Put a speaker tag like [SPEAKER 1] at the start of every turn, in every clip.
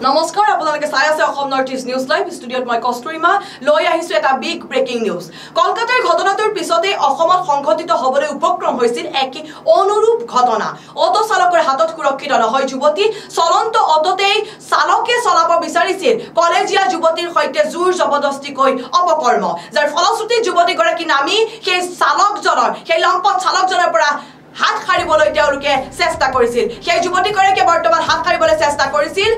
[SPEAKER 1] নমস্কাৰ আপোনালোকে চাই আছে Assam north east news live ষ্টুডিঅ'ত মই কষ্টুৰিমা লৈ আহিছো এটা বিগ ব্ৰেকিং নিউজ। কলকাতাৰ ঘটনাটোৰ পিছতে অসমত সংঘটিত হ'বলৈ উপক্ৰম হৈছিল এক অনুৰূপ ঘটনা। অটো চালকৰ হাতত সুৰক্ষিত নহয় যুৱতী, চলন্ত অটোতেই চালকে চলাব বিচাৰিছিল কলেজীয়া যুৱতীৰ সৈতে জোৰ জবৰদস্তিকৈ অপকৰ্ম, যাৰ ফলশ্ৰুতিত যুৱতীগৰাকী নামি সেই চালকজনৰ সেই লম্পট চালকজনৰ পৰা হাত সাৰিবলৈ তেওঁলোকে চেষ্টা কৰিছিল। সেই যুৱতীগৰাকীয়ে বৰ্তমান হাত সাৰিবলৈ চেষ্টা কৰিছিল।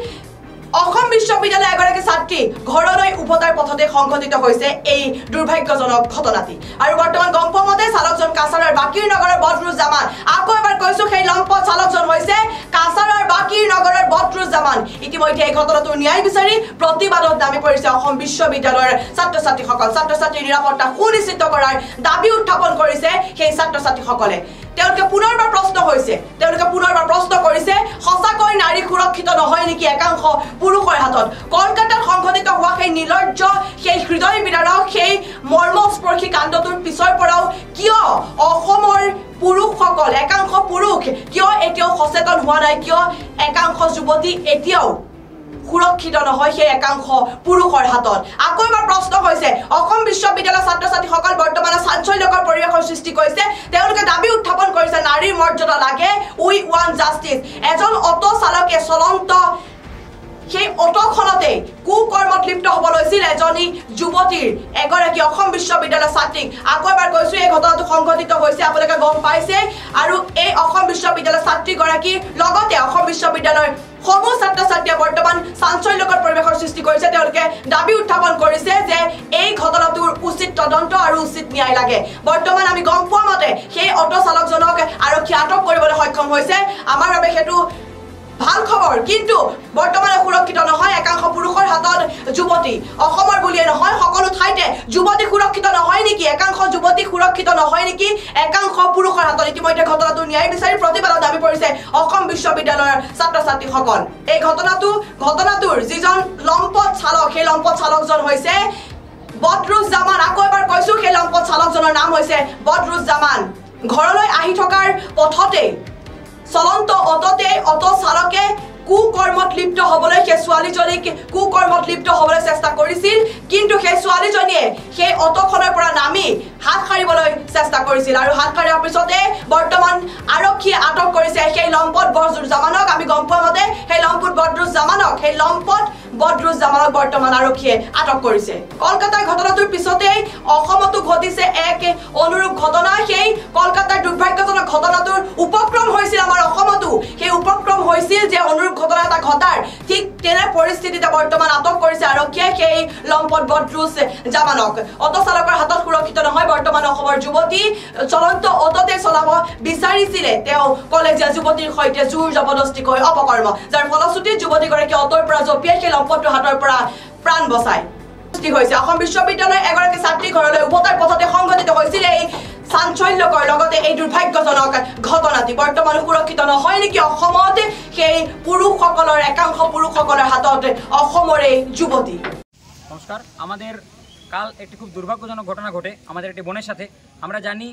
[SPEAKER 1] অসম বিশ্ববিদ্যালয়ৰ এগৰাকী ছাত্ৰী ঘৰলৈ উভতাৰ পথতে সংঘটিত হৈছে এই দুৰ্ভাগ্যজনক ঘটনাটি। আৰু বৰ্তমান গম পোৱা মতে চালকজন কাছাৰৰ বাকিৰ নগৰৰ বদৰুজ্জামান। আকৌ এবাৰ কৈছো, সেই লম্পট চালকজন হৈছে কাছাৰৰ বাকিৰ নগৰৰ বদৰুজ্জামান। ইতিমধ্যে এই ঘটনাটোৰ ন্যায় বিচাৰি প্ৰতিবাদত নামি পৰিছে অসম বিশ্ববিদ্যালয়ৰ ছাত্ৰ ছাত্ৰীসকল। ছাত্ৰ ছাত্ৰীৰ নিৰাপত্তা সুনিশ্চিত কৰাৰ দাবী উত্থাপন কৰিছে সেই ছাত্ৰ ছাত্ৰীসকলে। তেওঁলোকে পুনৰবাৰ প্ৰশ্ন কৰিছে, সঁচাকৈ নাৰী সুৰক্ষিত নহয় নেকি একাংশ পুৰুষৰ হাতত? কলকাতাত সংঘটিত হোৱা সেই নিৰ্লজ্জ, সেই হৃদয় বিদাৰক, সেই মৰ্মস্পৰ্শী কাণ্ডটোৰ পিছৰ পৰাও কিয় অসমৰ পুৰুষসকল, একাংশ পুৰুষ কিয় এতিয়াও সচেতন হোৱা নাই? কিয় একাংশ যুৱতী এতিয়াও সুৰক্ষিত নহয় সেই একাংশ পুৰুষৰ হাতত? আকৌ এবাৰ প্ৰশ্ন হৈছে, অসম বিশ্ববিদ্যালয়ৰ ছাত্ৰ ছাত্ৰীসকল বৰ্তমান চাঞ্চল্যকৰ পৰিৱেশৰ সৃষ্টি কৰিছে। তেওঁলোকে দাবী উত্থাপন কৰিছে, নাৰীৰ মৰ্যাদা লাগে, উই ওৱান জাষ্টিছ। এজন অটো চালকে চলন্ত সেই অটোখনতে কুকৰ্মত লিপ্ত হ'ব লৈছিল এজনী যুৱতীৰ, এগৰাকী অসম বিশ্ববিদ্যালয়ৰ ছাত্ৰীক। আকৌ এবাৰ কৈছো, এই ঘটনাটো সংঘটিত হৈছে, আপোনালোকে গম পাইছে। আৰু এই অসম বিশ্ববিদ্যালয়ৰ ছাত্ৰীগৰাকীৰ লগতে অসম বিশ্ববিদ্যালয়ৰ সমূহ ছাত্ৰ ছাত্ৰীয়ে বৰ্তমান চাঞ্চল্যকৰ পৰিৱেশৰ সৃষ্টি কৰিছে। তেওঁলোকে দাবী উত্থাপন কৰিছে যে এই ঘটনাটোৰ উচিত তদন্ত আৰু উচিত ন্যায় লাগে। বৰ্তমান আমি গম পোৱা মতে সেই অটো চালকজনক আৰক্ষী আটক কৰিবলৈ সক্ষম হৈছে। আমাৰ বাবে সেইটো ভাল খবৰ, কিন্তু বৰ্তমানে সুৰক্ষিত নহয় একাংশ পুৰুষৰ হাতত যুৱতী। অসমৰ বুলিয়ে নহয়, সকলো ঠাইতে যুৱতী সুৰক্ষিত নহয় নেকি? একাংশ যুৱতী সুৰক্ষিত নহয় নেকি একাংশ পুৰুষৰ হাতত? ইতিমধ্যে ঘটনাটোৰ ন্যায় বিচাৰি প্ৰতিবাদত নামি পৰিছে অসম বিশ্ববিদ্যালয়ৰ ছাত্ৰ ছাত্ৰীসকল। এই ঘটনাটোৰ যিজন লম্পট চালক, সেই লম্পট চালকজন হৈছে বদৰুজ্জামান। আকৌ এবাৰ কৈছো, সেই লম্পট চালকজনৰ নাম হৈছে বদৰুজ্জামান। ঘৰলৈ আহি থকাৰ পথতে চলন্ত অটোতে অটো চালকে কুকৰ্মত লিপ্ত হ'বলৈ, সেই ছোৱালীজনীক কুকৰ্মত লিপ্ত হ'বলৈ চেষ্টা কৰিছিল। কিন্তু সেই ছোৱালীজনীয়ে সেই অটোখনৰ পৰা নামি হাত সাৰিবলৈ চেষ্টা কৰিছিল। আৰু হাত সাৰাৰ পিছতে বৰ্তমান আৰক্ষীয়ে আটক কৰিছে সেই লম্পট বদৰুজ্জামানক। আমি গম পোৱা মতে সেই লম্পট বদৰুজ্জামানক বৰ্তমান আৰক্ষীয়ে আটক কৰিছে। কলকাতাৰ ঘটনাটোৰ পিছতেই অসমতো ঘটিছে এক অনুৰূপ ঘটনা। সেই কলকাতাৰ দুৰ্ভাগ্যজনক ঘটনাটোৰ উপক্ৰম হৈছিল আমাৰ অসমতো। সেই উপক্ৰম হৈছিল যে অনুৰূপ ঘটনা এটা ঘটাৰ ঠিক তেনে পৰিস্থিতিতে বৰ্তমান আটক কৰিছে আৰক্ষীয়ে সেই লম্পট বদৰুজ্জামানক। অটো চালকৰ হাতত সুৰক্ষিত নহয় বৰ্তমান অসমৰ যুৱতী। চলন্ত অটোতে চলাব বিচাৰিছিলে তেওঁ কলেজীয়া যুৱতীৰ সৈতে জোৰ জবৰদস্তিকৈ অপকৰ্ম, যাৰ ফলশ্ৰুতিত যুৱতীগৰাকী অটোৰ পৰা জঁপিয়াই সেই লম্পটটোৰ হাতৰ পৰা প্ৰাণ বচায়। হৈছে অসম বিশ্ববিদ্যালয়ৰ এগৰাকী ছাত্ৰী ঘৰলৈ উভতাৰ পথতে সংঘটিত হৈছিল এই চাঞ্চল্যকৰ লগতে এই দুৰ্ভাগ্যজনক ঘটনাটি। বৰ্তমান সুৰক্ষিত নহয় নেকি অসমত সেই পুৰুষসকলৰ, একাংশ পুৰুষসকলৰ হাতত অসমৰে যুৱতী?
[SPEAKER 2] নমস্কার। আমাদের কাল একটি খুব দুর্ভাগ্যজনক ঘটনা ঘটে আমাদের একটি বোনের সাথে। আমরা জানি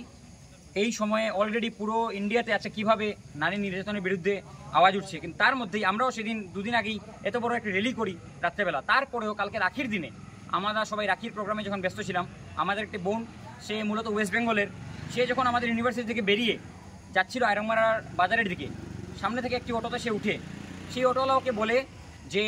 [SPEAKER 2] এই সময়ে অলরেডি পুরো ইন্ডিয়াতে আছে কিভাবে নারী নির্যাতনের বিরুদ্ধে আওয়াজ উঠছে, কিন্তু তার মধ্যেই আমরাও সেদিন দুদিন আগেই এত বড় একটি র্যালি করি রাত্রেবেলা। তারপরেও কালকে রাখির দিনে আমরা সবাই রাখির প্রোগ্রামে যখন ব্যস্ত ছিলাম, আমাদের একটি বোন, সে মূলত ওয়েস্ট বেঙ্গলের, সে যখন আমাদের ইউনিভার্সিটি থেকে বেরিয়ে যাচ্ছিল আয়রংমারার বাজারের দিকে, সামনে থেকে একটি অটোতে সে উঠে, সেই অটোওয়ালা ওকে বলে যে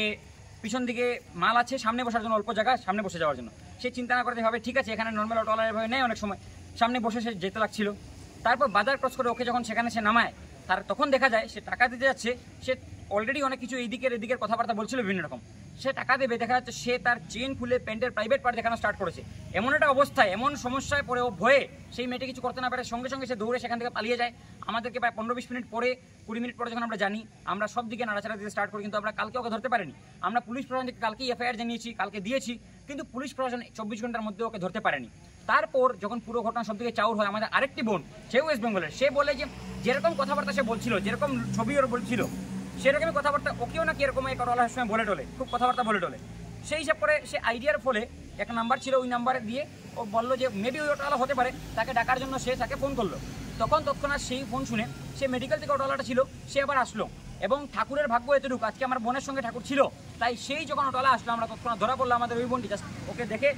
[SPEAKER 2] পিছন দিকে মাল আছে, সামনে বসার জন্য অল্প জায়গা, সামনে বসে যাওয়ার জন্য। সে চিন্তা না করতে ভাবে ঠিক আছে, এখানে নর্মাল অটোওয়ালা এভাবে নেয় অনেক সময়, সামনে বসে সে যেতে লাগছিল। তারপর বাজার ক্রস করে ওকে যখন সেখানে সে নামায়, তার তখন দেখা যায় সে টাকা দিতে যাচ্ছে। সে অলরেডি অনেক কিছু এদিকের কথাবার্তা বলছিল বিভিন্ন রকম। সে টাকা দেবে, দেখা যাচ্ছে সে তার চেন খুলে প্যান্টের প্রাইভেট পার্ট দেখানো স্টার্ট করেছে। এমন একটা অবস্থায়, এমন সমস্যায় পড়ে ও ভয়ে সেই মেয়েটি কিছু করতে না পারে, সঙ্গে সঙ্গে সে দৌড়ে সেখান থেকে পালিয়ে যায়। আমাদেরকে প্রায় 15-20 মিনিট পরে, 20 মিনিট পরে যখন আমরা জানি, আমরা সব দিকে নাড়াচাড়া দিতে স্টার্ট করি, কিন্তু আমরা কালকে ওকে ধরতে পারিনি। আমরা পুলিশ প্রশাসন থেকে কালকেই এফআইআর জানিয়েছি, কালকে দিয়েছি, কিন্তু পুলিশ প্রশাসন 24 ঘন্টার মধ্যে ওকে ধরতে পারেনি। তারপর যখন পুরো ঘটনা সব দিকে চাউর হয়, আমাদের আরেকটি বোন, সে ওয়েস্ট বেঙ্গলের, সে বলে যে যেরকম কথাবার্তা সে বলছিল, যেরকম ছবি ওর বলছিল, সেরকমই কথাবার্তা ওকেও নাকি এরকম এক অটোওয়ালার সময় বলে টলে, খুব কথাবার্তা বলে টলে। সেই হিসাব করে সে আইডিয়ার ফলে একটা নাম্বার ছিল, ওই নাম্বারে দিয়ে ও বললো যে মেবি ওই অটোওয়ালা হতে পারে, তাকে ডাকার জন্য সে তাকে ফোন করলো। তখন তৎক্ষণাৎ সেই ফোন শুনে সে মেডিকেল থেকে অটোওয়ালাটা ছিল, সে আবার আসলো এবং ঠাকুরের ভাগ্য এতটুকু আজকে আমার বোনের সঙ্গে ঠাকুর ছিল, তাই সেই যখন অটোওয়ালা আসলো আমরা তৎক্ষণাৎ ধরা পড়লো, আমাদের ওই বোনটি জাস্ট ওকে দেখে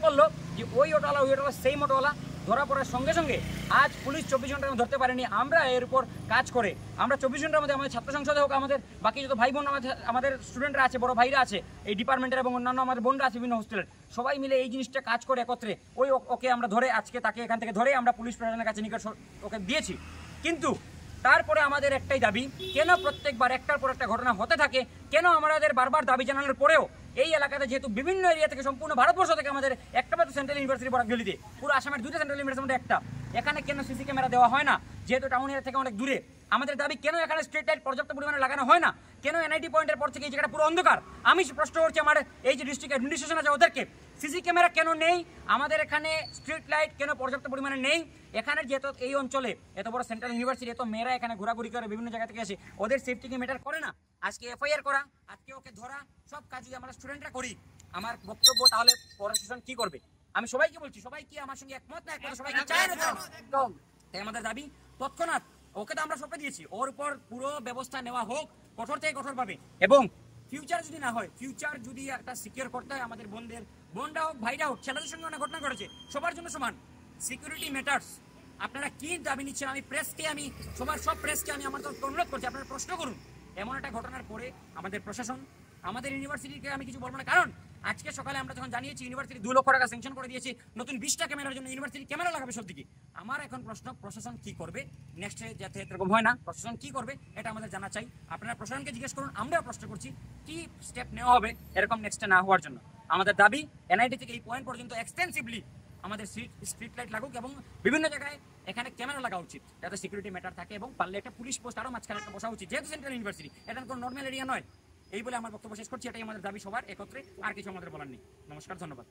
[SPEAKER 2] করলো যে ওই অটোওয়ালা সেই অটোওয়ালা। ধরা পড়ার সঙ্গে সঙ্গে আজ পুলিশ 24 ঘন্টার মধ্যে ধরতে পারেনি। আমরা এর উপর কাজ করে আমরা 24 ঘন্টার মধ্যে আমাদের ছাত্র সংসদে হোক, আমাদের বাকি যত ভাই বোন আমাদের স্টুডেন্টরা আছে, বড় ভাইরা আছে এই ডিপার্টমেন্টের এবং অন্যান্য আমাদের বোনরা আছে বিভিন্ন হোস্টেলের, সবাই মিলে এই জিনিসটা কাজ করে একত্রে ওকে আমরা ধরে আজকে তাকে এখান থেকে ধরে আমরা পুলিশ প্রশাসনের কাছে নিকট ওকে দিয়েছি। কিন্তু তারপরে আমাদের একটাই দাবি, কেন প্রত্যেকবার একটার পর একটা ঘটনা হতে থাকে, কেন আমাদের বারবার দাবি জানানোর পরেও এই এলাকাতে যেহেতু বিভিন্ন এরিয়া থেকে সম্পূর্ণ ভারতবর্ষ থেকে আমাদের একটা মাত্র সেন্ট্রাল ইউনিভার্সিটি বরাকভ্যালিতে, পুরো আসামের 2টা সেন্ট্রাল ইউনিভার্সিটির মধ্যে একটা, এখানে কেন সিসি ক্যামেরা দেওয়া হয় না? যেহেতু টাউন এরিয়া থেকে অনেক দূরে, আমাদের দাবি কেন এখানে স্ট্রিট লাইট পর্যাপ্ত পরিমাণে লাগানো হয় না? কেন এনআইটি পয়েন্টের পর থেকে এই জায়গাটা পুরো অন্ধকার? আমি প্রশ্ন করছি আমার এই যে ডিস্ট্রিক্ট অ্যাডমিনিস্ট্রেশন আছে ওদেরকে, সিসি ক্যামেরা কেন নেই? আমাদের এখানে স্ট্রিট লাইট কেন পর্যাপ্ত পরিমাণে নেই? এখানে যেহেতু এই অঞ্চলে এত বড় সেন্ট্রাল ইউনিভার্সিটি, এত মেয়েরা এখানে ঘোরাঘুরি করে বিভিন্ন জায়গা থেকে এসে, ওদের সেফটিকে ম্যাটার করে না? আজকে এফআইআর করা, আজকে ওকে ধরা, সব কাজ যদি আমরা স্টুডেন্টরা করি, আমার বক্তব্য তাহলে প্রশাসন কি করবে? আমি সবাইকে বলছি, সবাই কি আমার সঙ্গে একমত না? একমত সবাই চায় না? তাই আমাদের দাবি তৎক্ষণাৎ ওকে তো আমরা সঁপে দিয়েছি, ওর উপর পুরো ব্যবস্থা নেওয়া হোক কঠোর থেকে কঠোরভাবে। এবং ফিউচার যদি না হয়, ফিউচার যদি একটা সিকিউর করতে হয় আমাদের বোনরা হোক, ভাইরা হোক, ছেলেদের সঙ্গে অনেক ঘটনা ঘটেছে, সবার জন্য সমান সিকিউরিটি ম্যাটার্স। আপনারা কি দাবি নিচ্ছেন? আমি সব প্রেসকে আমি আমার তরফ অনুরোধ করছি, আপনারা প্রশ্ন করুন। এমন একটা ঘটনার পরে আমাদের প্রশাসন, আমাদের ইউনিভার্সিটিকে আমি কিছু বলবো না, কারণ আজকে সকালে আমরা যখন জানিয়েছি ইউনিভার্সিটি 2 লক্ষ টাকা স্যাংশন করে দিয়েছি, নতুন 20টা ক্যামেরার জন্য ইউনিভার্সিটি ক্যামেরা লাগাবে সব দিকে। আমার এখন প্রশ্ন, প্রশাসন কি করবে নেক্সটে যাতে এরকম হয় না? প্রশাসন কি করবে এটা আমাদের জানা চাই। আপনারা প্রশাসনকে জিজ্ঞেস করুন, আমরাও প্রশ্ন করছি কি স্টেপ নেওয়া হবে এরকম নেক্সটে না হওয়ার জন্য। আমাদের দাবি এনআইটি থেকে এই পয়েন্ট পর্যন্ত এক্সটেন্সিভলি আমাদের স্ট্রিট লাইট লাগুক এবং বিভিন্ন জায়গায় এখানে ক্যামেরা লাগা উচিত যাতে সিকিউরিটি ম্যাটার থাকে, এবং পারলে একটা পুলিশ পোস্ট আরও মাঝখানে একটা বসা উচিত, যেহেতু সেন্ট্রাল ইউনিভার্সিটি এটা কোনো নর্মাল এরিয়া নয়। এই বলে আমার বক্তব্য শেষ করছি। এটাই আমাদের দাবি সবার একত্রে, আর কিছু আমাদের বলার নেই। নমস্কার, ধন্যবাদ।